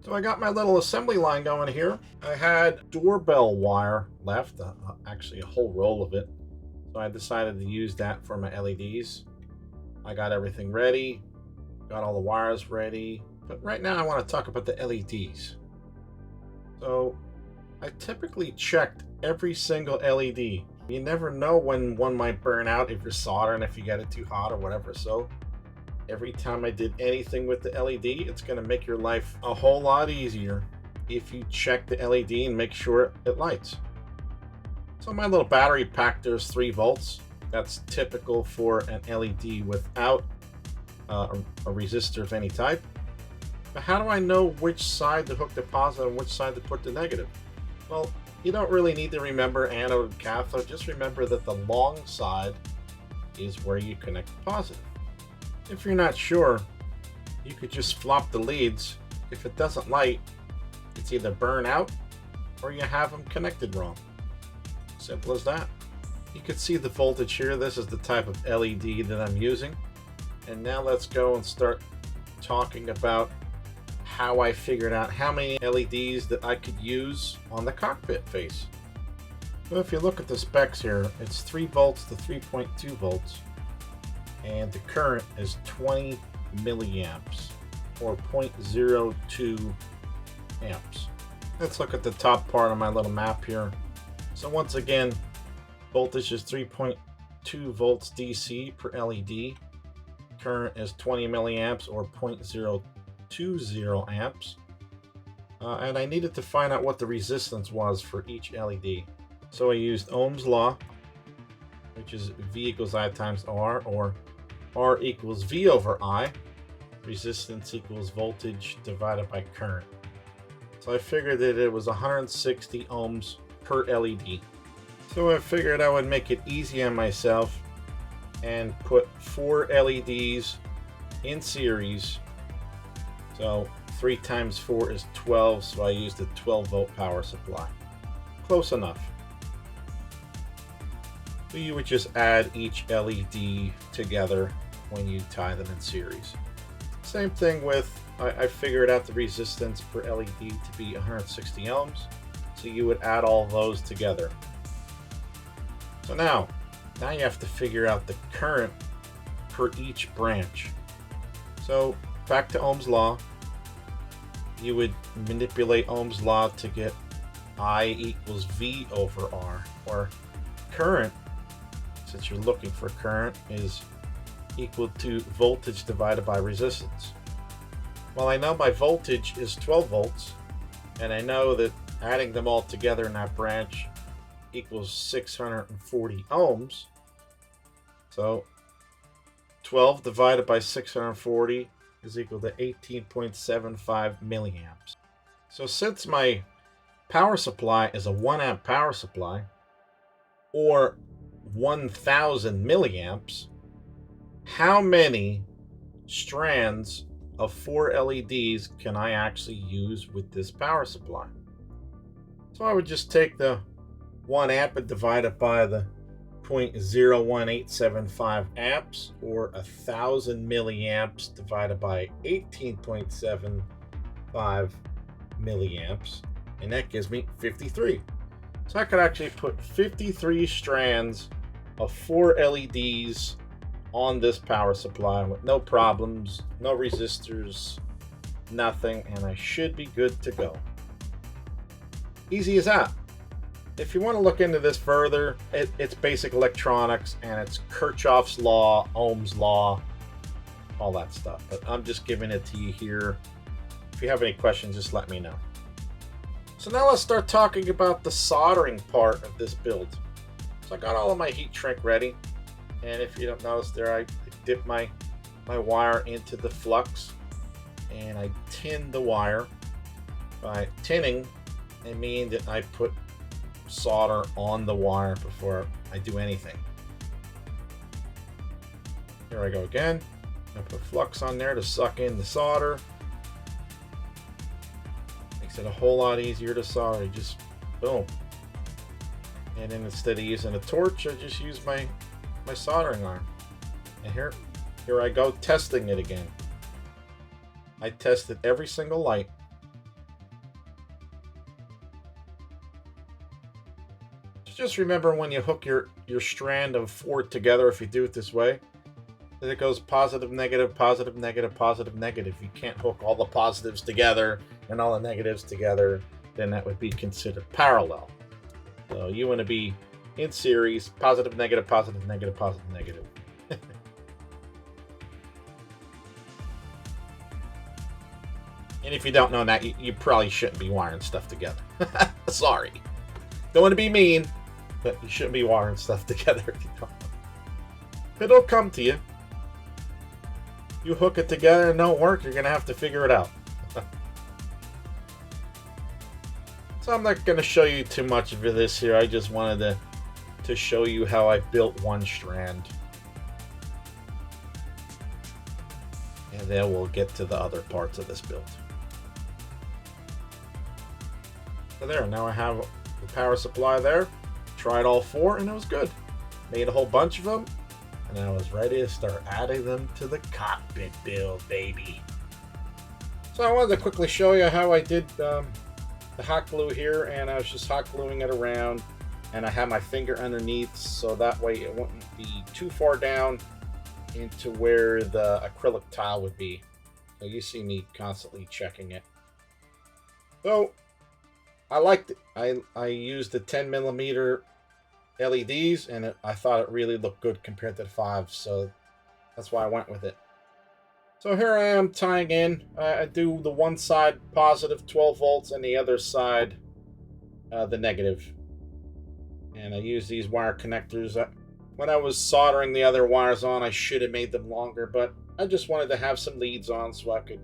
So I got my little assembly line going here. I had doorbell wire left, actually a whole roll of it. So I decided to use that for my LEDs. I got everything ready, got all the wires ready. But right now I want to talk about the LEDs. So I typically checked every single LED. You never know when one might burn out if you're soldering, if you get it too hot or whatever. So every time I did anything with the LED, it's going to make your life a whole lot easier if you check the LED and make sure it lights. So my little battery pack, there's 3 volts. That's typical for an LED without a resistor of any type. But how do I know which side to hook the positive and which side to put the negative? Well, you don't really need to remember anode and cathode. Just remember that the long side is where you connect the positive. If you're not sure, you could just flop the leads. If it doesn't light, it's either burn out or you have them connected wrong. Simple as that. You can see the voltage here. This is the type of LED that I'm using. And now let's go and start talking about how I figured out how many LEDs that I could use on the cockpit face. So if you look at the specs here, it's 3 volts to 3.2 volts. And the current is 20 milliamps or 0.02 amps. Let's look at the top part of my little map here. So once again, voltage is 3.2 volts DC per LED. Current is 20 milliamps or 0.020 amps. And I needed to find out what the resistance was for each LED. So I used Ohm's law, which is V equals I times R, or R equals V over I. Resistance equals voltage divided by current. So I figured that it was 160 ohms per LED. So I figured I would make it easy on myself and put 4 LEDs in series. So 3 times 4 is 12, so I used a 12 volt power supply. Close enough. So you would just add each LED together when you tie them in series. Same thing with, I figured out the resistance per LED to be 160 ohms, so you would add all those together. So now you have to figure out the current per each branch. So back to Ohm's law, you would manipulate Ohm's law to get I equals V over R, or current, since you're looking for current, is equal to voltage divided by resistance. Well, I know my voltage is 12 volts, and I know that adding them all together in that branch equals 640 ohms. So 12 divided by 640 is equal to 18.75 milliamps. So since my power supply is a 1 amp power supply, or 1000 milliamps, how many strands of 4 LEDs can I actually use with this power supply? So I would just take the 1 amp and divide it by the 0.01875 amps, or 1000 milliamps divided by 18.75 milliamps, and that gives me 53. So I could actually put 53 strands of 4 LEDs on this power supply with no problems, no resistors, nothing, and I should be good to go. Easy as that. If you want to look into this further, it's basic electronics, and it's Kirchhoff's law, Ohm's law, all that stuff. But I'm just giving it to you here. If you have any questions, just let me know. So now let's start talking about the soldering part of this build. So I got all of my heat shrink ready. And if you don't notice there, I dip my wire into the flux and I tin the wire. By tinning, I mean that I put solder on the wire before I do anything. Here I go again. I put flux on there to suck in the solder. Makes it a whole lot easier to solder. You just boom. And then instead of using a torch, I just use my soldering iron. And here I go testing it again. I tested every single light just remember when you hook your strand of 4 together, if you do it this way, that it goes positive, negative, positive, negative, positive, negative. You can't hook all the positives together and all the negatives together, then that would be considered parallel. So you want to be in series, positive, negative, positive, negative, positive, negative. And if you don't know that, you probably shouldn't be wiring stuff together. Sorry. Don't want to be mean, but you shouldn't be wiring stuff together if you don't know. It'll come to you. You hook it together and don't work, you're going to have to figure it out. So I'm not going to show you too much of this here. I just wanted to show you how I built one strand. And then we'll get to the other parts of this build. So there, now I have the power supply there. Tried all 4 and it was good. Made a whole bunch of them. And I was ready to start adding them to the cockpit build, baby. So I wanted to quickly show you how I did the hot glue here, and I was just hot gluing it around, and I had my finger underneath so that way it wouldn't be too far down into where the acrylic tile would be. So you see me constantly checking it. So I liked it. I used the 10mm LEDs, and I thought it really looked good compared to the 5, so that's why I went with it. So here I am tying in. I do the one side positive 12 volts and the other side the negative. And I use these wire connectors. When I was soldering the other wires on, I should have made them longer, but I just wanted to have some leads on so I could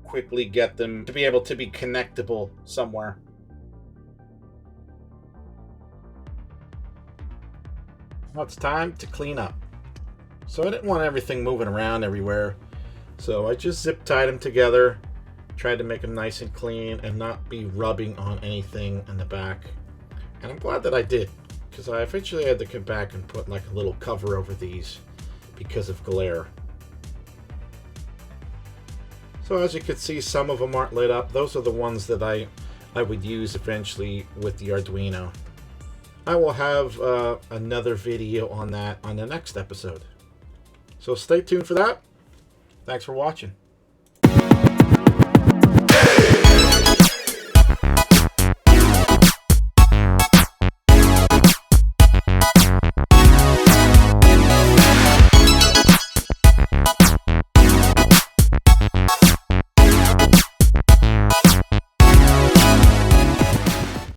quickly get them to be able to be connectable somewhere. Now it's time to clean up. So I didn't want everything moving around everywhere. So I just zip tied them together, tried to make them nice and clean and not be rubbing on anything in the back. And I'm glad that I did, because I eventually had to come back and put like a little cover over these because of glare. So as you can see, some of them aren't lit up. Those are the ones that I would use eventually with the Arduino. I will have another video on that on the next episode. So stay tuned for that. Thanks for watching.